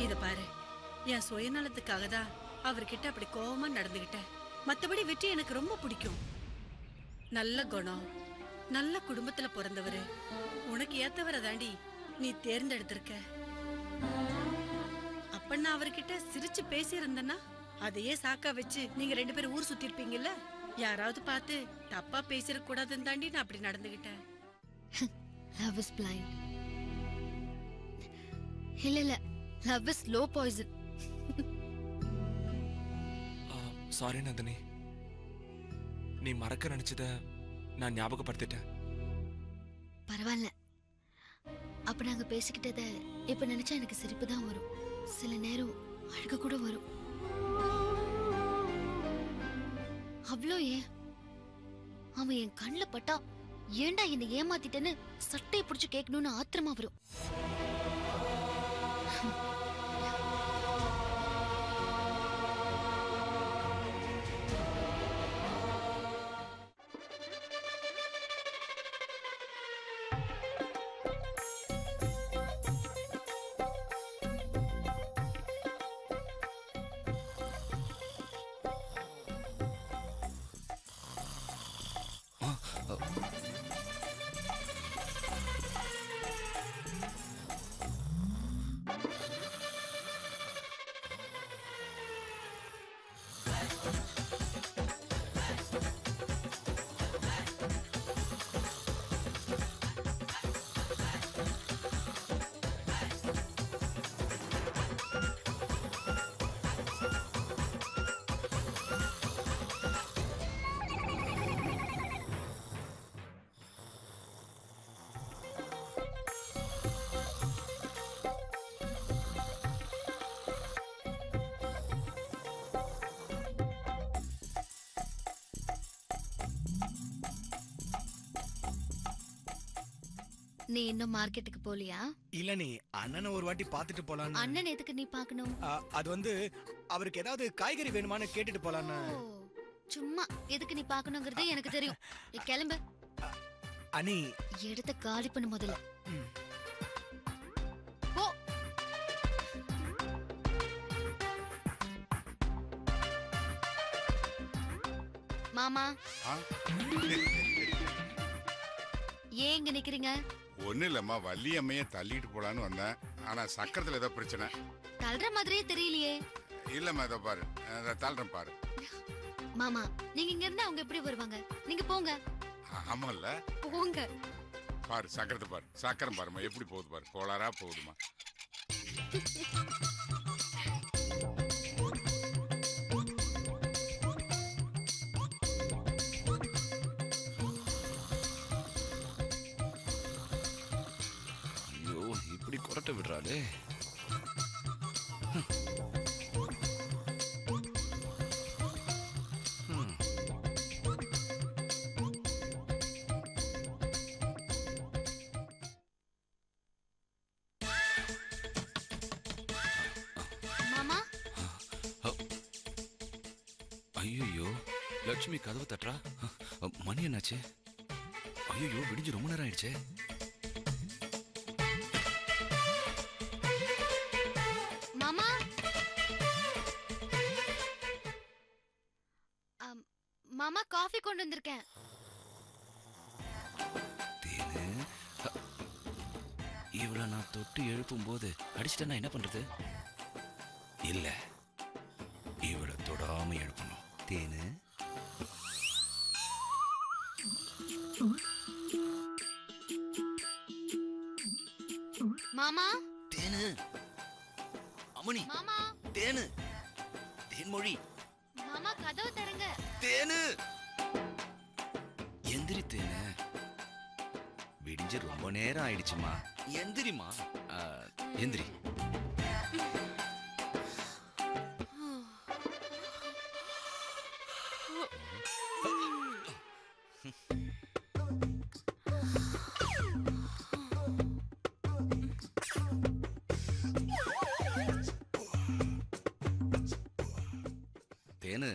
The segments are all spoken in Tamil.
இத பாரு, என் சுயநலத்துக்காக தான் அவர்கிட்ட அப்படி கோவமா நடந்துகிட்டேன். மத்தபடி வெற்றி எனக்கு ரொம்ப பிடிக்கும். நல்ல குணம், நல்ல குடும்பத்துல பிறந்தவரு, உனக்கு ஏத்தவரை தாண்டி நீ தேர்ந்தெடுத்திருக்க. அப்ப நான் அவர்கிட்ட சிரிச்சு பேசி இருந்தேன்னா அதையே சாக்கா வச்சு நீங்க 2 பேரும் ஊர் சுத்தி இருப்பீங்கல்ல. யாராவது பார்த்து தப்பா பேசிட கூடாதுன்னு தாண்டி நான் அப்படி நடந்துகிட்டேன். Love is blind. இல்ல love is slow poison. Sorry Nandini, நீ மறக்க நினைச்சத நான் ஞாபகப்படுத்திட்டேன். பரவாயில்ல. அப்ப நாங்க பேசிக்கிட்டத இப்ப நினைச்சா எனக்கு சிரிப்பு தான் வரும். சில நேரம் அழுக கூட வரும். அவ்வளோ ஏன் அவன் என் கண்ணுல பட்டா ஏண்டா என்னை ஏமாத்திட்டேன்னு சட்டையை பிடிச்சு கேட்கணும்னு ஆத்திரமா வரும். நீ இன்னும் மார்க்கெட்டுக்கு போலியா? இல்ல, நீ அண்ணனை ஒரு வாட்டி பாத்துட்டு போலான்னு. அண்ணன் எதுக்கு நீ பாக்கணும்? அது வந்து அவருக்கு ஏதாவது காய்கறி வேணுமான்னு கேட்டுட்டு போலான்னு. சும்மா எதுக்கு நீ பாக்கணுங்கிறது எனக்கு தெரியும். கிளம்பு. அனி, எடுத்த காலி பண்ணு முதல்ல. போ. மாமா, ஏன் இங்க நிக்கிறீங்க? ஒண்ணு இல்லம்மா, வள்ளியம்மைய தள்ளிட்டு போலான்னு வந்தேன். ஆனா சக்கரத்துல ஏதோ பிரச்சனை. தள்ளுற மாதிரியே தெரியலையே. இல்லம்மா, இதோ பாரு, தள்ளுறேன் பாரு. மாமா, நீங்க இங்க இருந்தா அவங்க எப்படி வருவாங்க? நீங்க போங்க. ஆமால்ல, போங்க. பாரு சக்கரத்தை பாரு, சக்கரம் பாருமா எப்படி போகுது பாரு, கோளாரா போகுதுமா. இப்படி கொரட்டை விடுறாளே. மாமா, ஐயோ, லட்சுமி கதவு தட்டுறா. மணி என்னாச்சு? ஐயோ, விடிஞ்சு ரொம்ப நேரம் ஆயிடுச்சே. மாமா, மாமா காஃபி கொண்டு வந்திருக்கேன். இவளை நான் தொட்டு எழுப்பும் போது அடிச்சிட்டேன்னா என்ன பண்றது? இல்ல, இவளை தொடாம எழுப்பணும். தேனு, மாமா. தேனு, அம்மணி, மாமா. தேனு, தேன்மொழி. மாமா, கதவு தரங்க. தேனு, எந்திரி தேனு. விடிஞ்சு ரொம்ப நேரம் ஆயிடுச்சுமா. எந்திரிமா. எந்திரி. தேனு,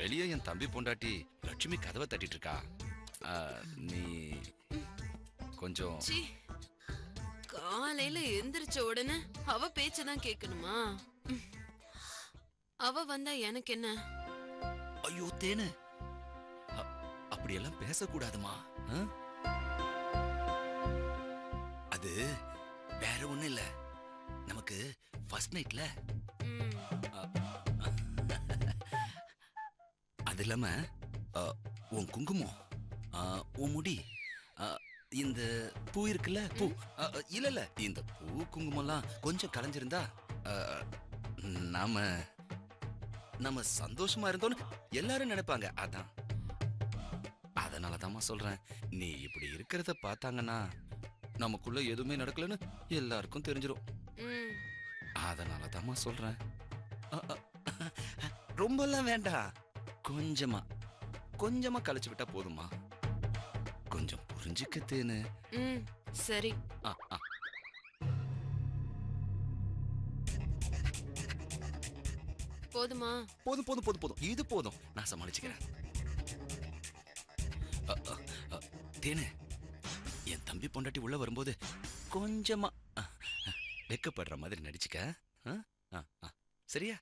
வெளியே என் தம்பி பொண்டாட்டி லட்சுமி கதவை தட்டிட்டு இருக்கா. நீ கொஞ்சம் சீ, காலையில எந்திரிச்ச உடனே அவ பேச்சதான் கேட்கணுமா? அவ வந்தா எனக்கு என்ன? ஐயோ தேனு, அப்படியெல்லாம் பேசக்கூடாதுமா. அது வேற ஒண்ணு இல்ல, நமக்கு ஃபர்ஸ்ட் நைட்ல. அது இல்லாம உன் குங்குமம், உன் முடி, இந்த பூ இருக்குல்ல, பூ இல்ல இந்த பூ குங்குமம்லாம் கொஞ்சம் கலைஞ்சிருந்தா நாம நம்ம சந்தோஷமா இருந்தோன்னு எல்லாரும் நினைப்பாங்க. அதான் அதனாலதாம்மா சொல்றேன், நீ இப்படி இருக்கிறத பார்த்தாங்கன்னா நமக்குள்ள எதுவுமே நடக்கலன்னு எல்லாருக்கும் தெரிஞ்சிடும். அதனாலதாம்மா சொல்றேன். ரொம்பலாம் வேண்டாம், கொஞ்சமா கொஞ்சமா கழிச்சு விட்டா போதுமா. கொஞ்சம் புரிஞ்சுக்கத்தேன்னு. சரி. போதுமா? போதும் போதும் போதும் போதும், இது போதும், நான் சமாளிச்சுக்கிறேன். தேனு, என் தம்பி பொண்டாட்டி உள்ள வரும்போது கொஞ்சமா வெக்கப்படுற மாதிரி நடிச்சுக்க. சரியா?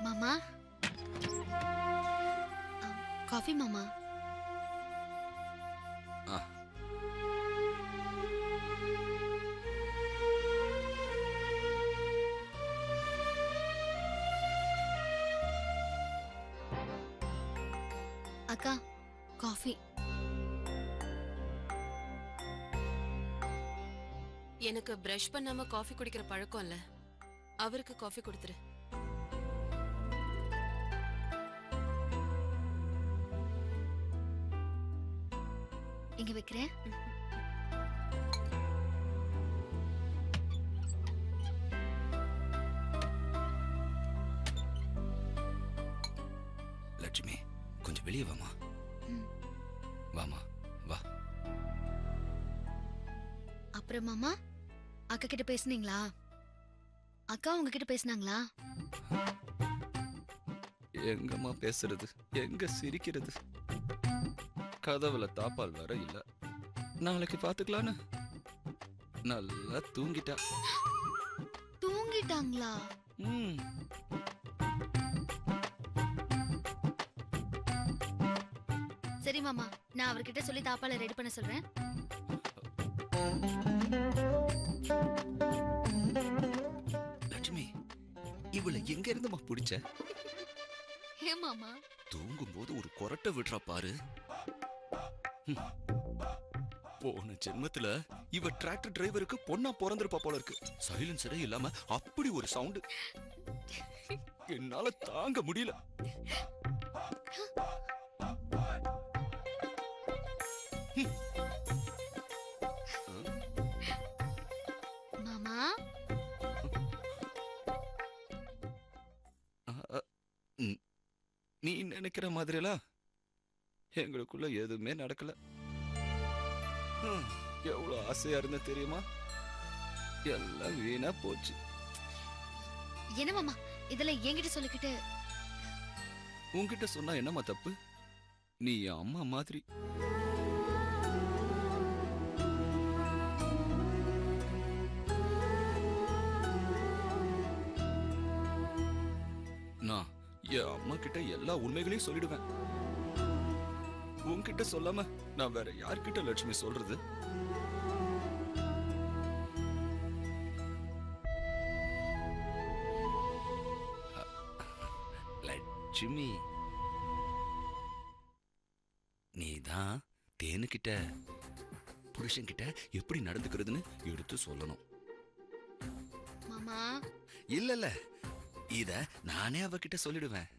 மாமா, காஃபி மாமா. அக்கா, காஃபி. எனக்கு பிரஷ் பண்ணாம காஃபி குடிக்கிற பழக்கம் இல்ல. அவருக்கு காஃபி கொடுத்துரு. இங்க வைக்கிறேன். லட்சுமி, கொஞ்சம் வெளியே வாமா. வாமா, வா. அப்புறம் மாமா, அக்கா கிட்ட பேசுனீங்களா? அக்கா உங்ககிட்ட பேசுனாங்களா? எங்கம்மா பேசுறது, எங்க சிரிக்கிறது? கதவுல தாப்பால் வேற இல்ல. நாளைக்கு பாத்துக்கலான்னு நல்லா தூங்கிட்டா. தூங்கிட்டாங்களா? சரி மாமா, நான் அவர்கிட்ட சொல்லி தாப்பால ரெடி பண்ண சொல்றேன். லட்சுமி, இவளை எங்க இருந்துமா பிடிச்ச? ஏ மாமா, தூங்கும் போது ஒரு கொரட்டை விடுறா பாரு. போன ஜென்மத்துல இவ டிராக்டர் டிரைவருக்கு பொண்ணா பிறந்திருப்பா போல இருக்கு. சைலன்சரே இல்லாம அப்படி ஒரு சவுண்ட் என்னால தாங்க முடியல. மாமா, நீ நினைக்கிற மாதிரி எல்லாம் எங்களுக்குள்ள எதுவுமே நடக்கல. எவ்வளவு ஆசையா இருந்த தெரியுமா? எல்லாம் வீணா போச்சு. என்ன மாமா இதெல்லாம் என்கிட்ட சொல்லிக்கிட்டு? உன்கிட்ட சொன்னா என்னமா தப்பு? நீ என் அம்மா மாதிரி. நான் என் அம்மா கிட்ட எல்லா உண்மைகளையும் சொல்லிடுவேன். உன்கிட்ட சொல்லாம நான் வேற யார்கிட்ட லட்சுமி சொல்றது? லட்சுமி, நீதான் தேனுகிட்ட புருஷன்கிட்ட எப்படி நடந்துக்கிறதுன்னு எடுத்து சொல்லணும். மாமா, இல்ல இத நானே அவகிட்ட சொல்லிடுவேன்.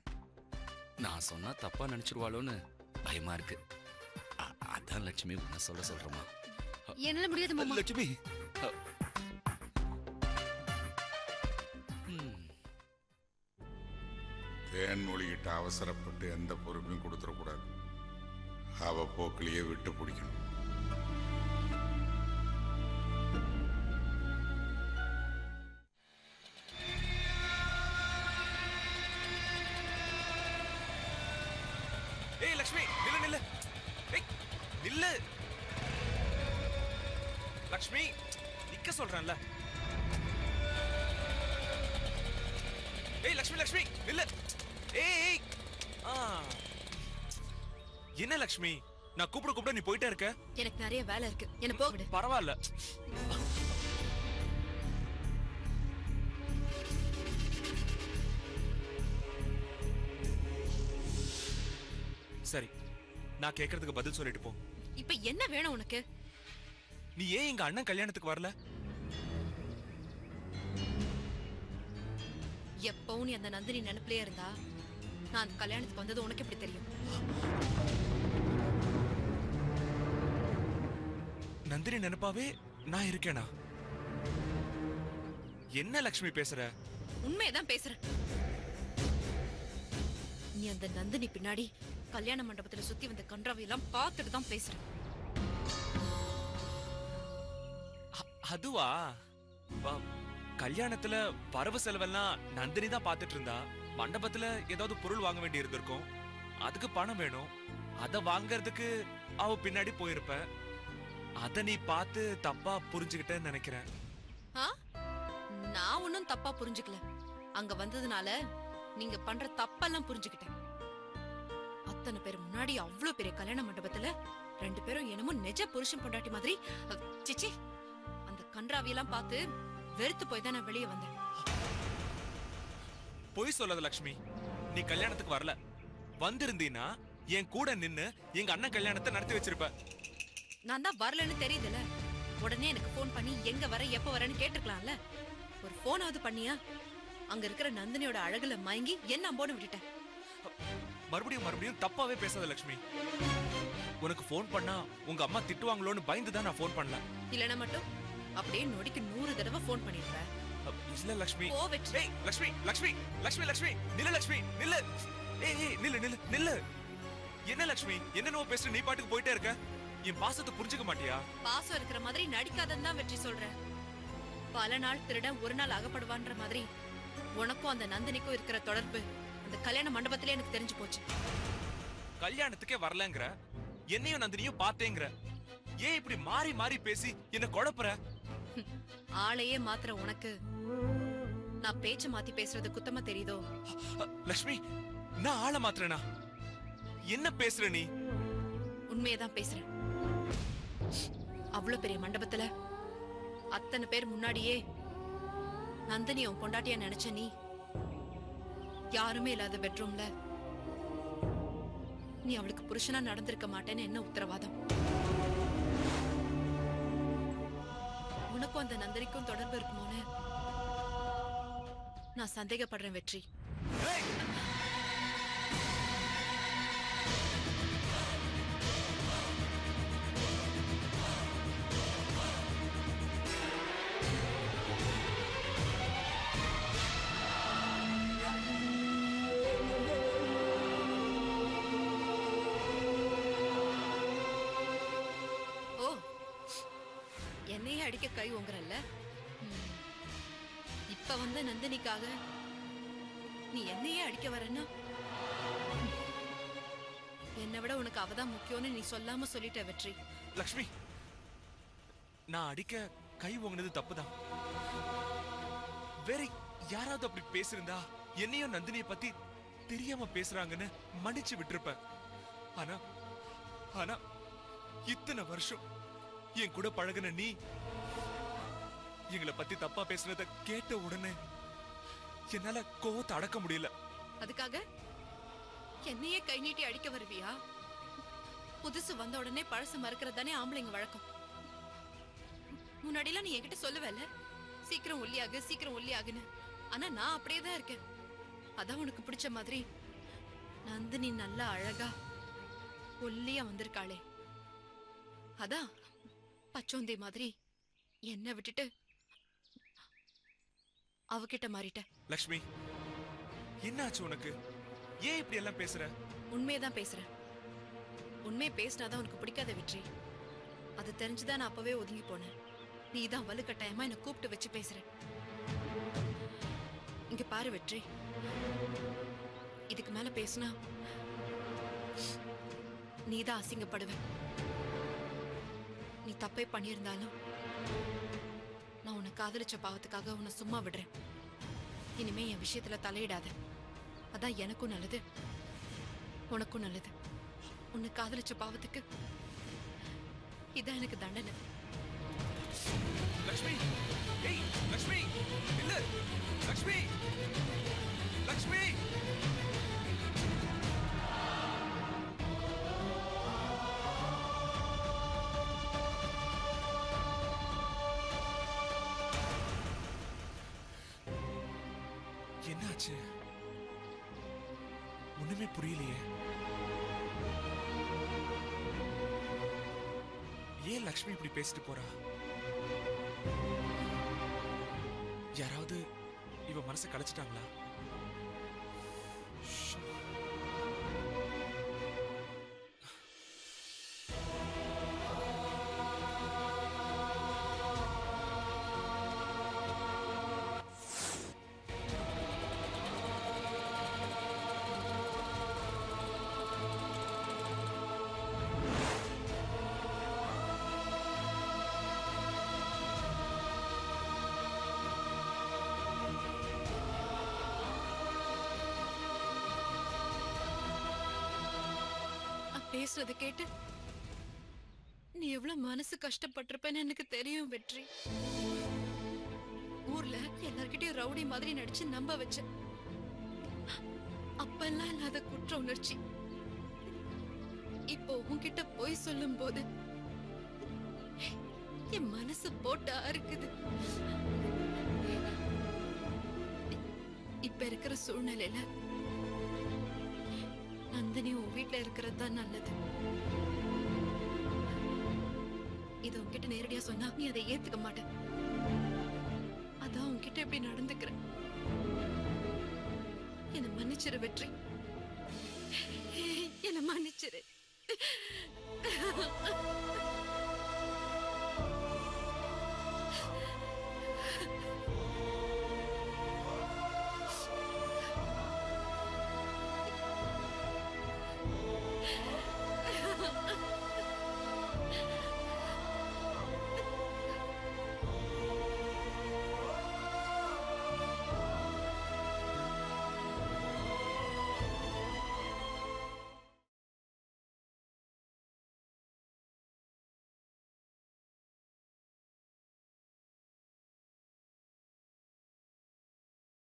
நான் சொன்னா தப்பா நினைச்சிருவாளோன்னு பயமா இருக்கு. அதான் லட்சுமி உன்ன சொல்றமா. என்னால முடியாது மாமா. லட்சுமி, தேன்மொழிகிட்ட அவசரப்பட்டு எந்த பொறுப்பையும் கொடுத்துடக்கூடாது. அவ போக்கிலேயே விட்டு பிடிக்கணும். லக்ஷ்மி நிக்க சொல்றேன்ல. ஏய் லக்ஷ்மி லக்ஷ்மி இல்ல. ஏய் ஆ என்ன லக்ஷ்மி, நான் கூப்பிட நீ போயிட்டே இருக்க. எனக்கு நிறைய வேலை இருக்கு, என்ன போக விடு. பரவாயில்ல. சரி, நான் கேக்குறதுக்கு பதில் சொல்லிட்டு போ. இப்ப என்ன வேணும் உனக்கு? நீ ஏன் எங்க அண்ணன் கல்யாணத்துக்கு வரல? எப்பவும் நீ அந்த நந்தினி நினைப்பிலே இருந்தா நான் அந்த கல்யாணத்துக்கு வந்தது உனக்கு எப்படி தெரியும்? நந்தினி நினைப்பாவே நான் இருக்கேனா? என்ன லக்ஷ்மி பேசுற? உண்மையதான் பேசுறேன். நீ அந்த நந்தினி பின்னாடி கல்யாண மண்டபத்துல சுத்தி வந்த கன்றாவை எல்லாம் பார்த்துட்டு தான் பேசுற. அதுவா? கல்யாணத்துல வரவு செலவெல்லாம் நந்தினி தான் பாத்துட்டு இருந்தா. மண்டபத்துல ஏதாவது பொருள் வாங்க வேண்டி இருந்திருக்கும், அதுக்கு பணம் வேணும். அத வாங்கறதுக்கு அவ பின்னாடி போயிருப்ப. அத நீ பார்த்து தப்பா புரிஞ்சுக்கிட்டேன்னு நினைக்கிறேன். நான் ஒன்னும் தப்பா புரிஞ்சுக்கல. அங்க வந்ததுனால நீங்க பண்ற தப்பெல்லாம் புரிஞ்சுக்கிட்டேன். அத்தனை பேர் முன்னாடி அவ்வளவு பெரிய கல்யாண மண்டபத்துல 2 பேரும் என்னமோ நிஜ புருஷன் பொண்டாட்டி மாதிரி சிச்சி அந்த கன்றாவியெல்லாம் பார்த்து வெறுத்து போய் தான் நான் வெளியே வந்தேன். பொய் சொல்லாத லக்ஷ்மி, நீ கல்யாணத்துக்கு வரல. வந்திருந்தீனா என் கூட நின்னு எங்க அண்ணன் கல்யாணத்தை நடத்தி வச்சிருப்ப. நான் தான் வரலன்னு தெரியுதுல, உடனே எனக்கு போன் பண்ணி எங்க வர எப்ப வரேன்னு கேட்டிருக்கலாம்ல. ஒரு போனாவது பண்ணியா? அங்க இருக்கிற நந்தினியோட அழகுல மயங்கி என்ன அம்போடு விட்டுட்டேன். மறுபடியும் தப்பாவே பேசாத லக்ஷ்மி. உனக்கு போன் பண்ணா உங்க அம்மா திட்டுவாங்களோன்னு பயந்து தான் நான் போன் பண்ணல. இல்லனா மட்டும் அப்படியே நொடிக்கு 100 தடவை போன் பண்ணிருப்பேன். இல்ல லக்ஷ்மி. ஓ வெற்றி. ஏய் லக்ஷ்மி லக்ஷ்மி லக்ஷ்மி லக்ஷ்மி நில்லு லக்ஷ்மி நில்லு. ஏய் நில்லு நில்லு நில்லு. என்ன லக்ஷ்மி, என்னென்னவோ பேசுற, நீ பாட்டுக்கு போயிட்டே இருக்க. என் பாசத்தை புரிஞ்சுக்க மாட்டியா? பாசம் இருக்கிற மாதிரி நடிக்காதன்னு தான் வெற்றி சொல்றேன். பல நாள் திருடன் ஒரு நாள் அகப்படுவான்ற மாதிரி உனக்கும் அந்த நந்தினிக்கும் இருக்கிற தொடர்பு அந்த கல்யாண மண்டபத்திலே எனக்கு தெரிஞ்சு போச்சு. கல்யாணத்துக்கே வரலங்கற, என்னையும் நந்தினியும் பார்த்தேங்கற. ஏன் இப்படி மாறி மாறி பேசி என்ன குழப்புற? ஆளையே மாத்திர உனக்கு நான் பேச்ச மாத்தி பேசுறது குத்தமா தெரியுதோ? லக்ஷ்மி, நான் ஆள மாத்திரனா? என்ன பேசுற நீ? உண்மையதான் பேசுறேன். அவ்வளவு பெரிய மண்டபத்துல அத்தனை பேர் முன்னாடியே நந்தினி உன் பொண்டாட்டியா நினைச்ச நீ, யாருமே இல்லாத பெட்ரூம்ல நீ அவளுக்கு புருஷனா நடந்திருக்க மாட்டேன்னு என்ன உத்தரவாதம்? உனக்கும் அந்த நந்தினிக்கும் தொடர்பு இருக்குமோன்னு நான் சந்தேகப்படுறேன் வெற்றி. என்னையே அடிக்க கை ஓங்குறல்ல. இப்ப வந்த நந்தினிக்காக நீ என்னையே அடிக்க வரன்னா, என்னை விட உனக்கு அவதான் முக்கியம்னு நீ சொல்லாம சொல்லிட்ட வெற்றி. லக்ஷ்மி, நான் அடிக்க கை ஓங்குனது தப்புதான். வேற யாராவது அப்படி பேசிருந்தா என்னையும் நந்தினிய பத்தி தெரியாம பேசுறாங்கன்னு மன்னிச்சு விட்டுருப்ப. ஆனா ஆனா இத்தனை வருஷம் என் கூட பழகுன நீ எங்களை பத்தி தப்பா பேசுறத கேட்ட உடனே என்னால கோவத்தை அடக்க முடியல. அதுக்காக என்னையே கை நீட்டி அடிக்க வருவியா? புதுசு வந்த உடனே பழசு மறக்கிறதானே ஆம்பளைங்க வழக்கம். முன்னாடிலாம் நீ என்கிட்ட சொல்லுவல, சீக்கிரம் ஒல்லியாகு சீக்கிரம் ஒல்லியாகுன்னு. ஆனா நான் அப்படியே தான் இருக்கேன். அதான் உனக்கு பிடிச்ச மாதிரி நந்தினி நல்லா அழகா ஒல்லியா வந்திருக்காளே, அதான் பச்சோந்தி மாதிரி என்ன விட்டுட்டு அவகிட்ட மாறிட்ட. லக்ஷ்மி, என்னாச்சு உனக்கு? ஏன் இப்படி எல்லாம் பேசுற? உண்மையதான் பேசுறேன். உண்மையை பேசினாதான் உனக்கு பிடிக்காத வெற்றி. அது தெரிஞ்சுதான் நான் அப்பவே ஒதுங்கி போனேன். நீ தான் வலுக்கட்டாயமா என்ன கூப்பிட்டு வச்சு பேசுற. இங்க பாரு வெற்றி, இதுக்கு மேல பேசினா நீதான் அசிங்கப்படுவ. நீ தப்பே பண்ணியிருந்தாலும் நான் உன்னை காதலிச்ச பாவத்துக்காக உன்னை சும்மா விடுறேன். இனிமே என் விஷயத்துல தலையிடாத. அதான் எனக்கும் நல்லது, உனக்கும் நல்லது. உன்னை காதலிச்ச பாவத்துக்கு இதான் எனக்கு தண்டனை. லக்ஷ்மி, ஏய் லக்ஷ்மி, இல்ல லக்ஷ்மி, லக்ஷ்மி. என்னாச்சு? ஒண்ணுமே புரியலையே. ஏன் லக்ஷ்மி இப்படி பேசிட்டு போறா? யாராவது இவ மனசை கலைச்சிட்டாங்களா? ஷோ. பேசுறத கேட்டு நீ எவ்வளவு மனசு கஷ்டப்பட்டிருப்பேன்னு எனக்கு தெரியும் வெற்றி. ஊர்ல எல்லார்கிட்டயும் ரவுடி மாதிரி நடிச்சு நம்ப வச்ச. அப்பெல்லாம் இல்லாத குற்ற உணர்ச்சி இப்போ உன்கிட்ட போய் சொல்லும் போது என் மனசு போட்டு அறுக்குது. இப்ப இருக்கிற சூழ்நிலையில நந்தினி உன் வீட்டுல இருக்கிறது தான் நல்லது. இது உன்கிட்ட நேரடியா சொன்னா நீ அதை ஏத்துக்க மாட்ட. அதான் உன்கிட்ட எப்படி நடந்துக்கிற. என்ன மன்னிச்சிரு வெற்றி, என்ன மன்னிச்சிரு.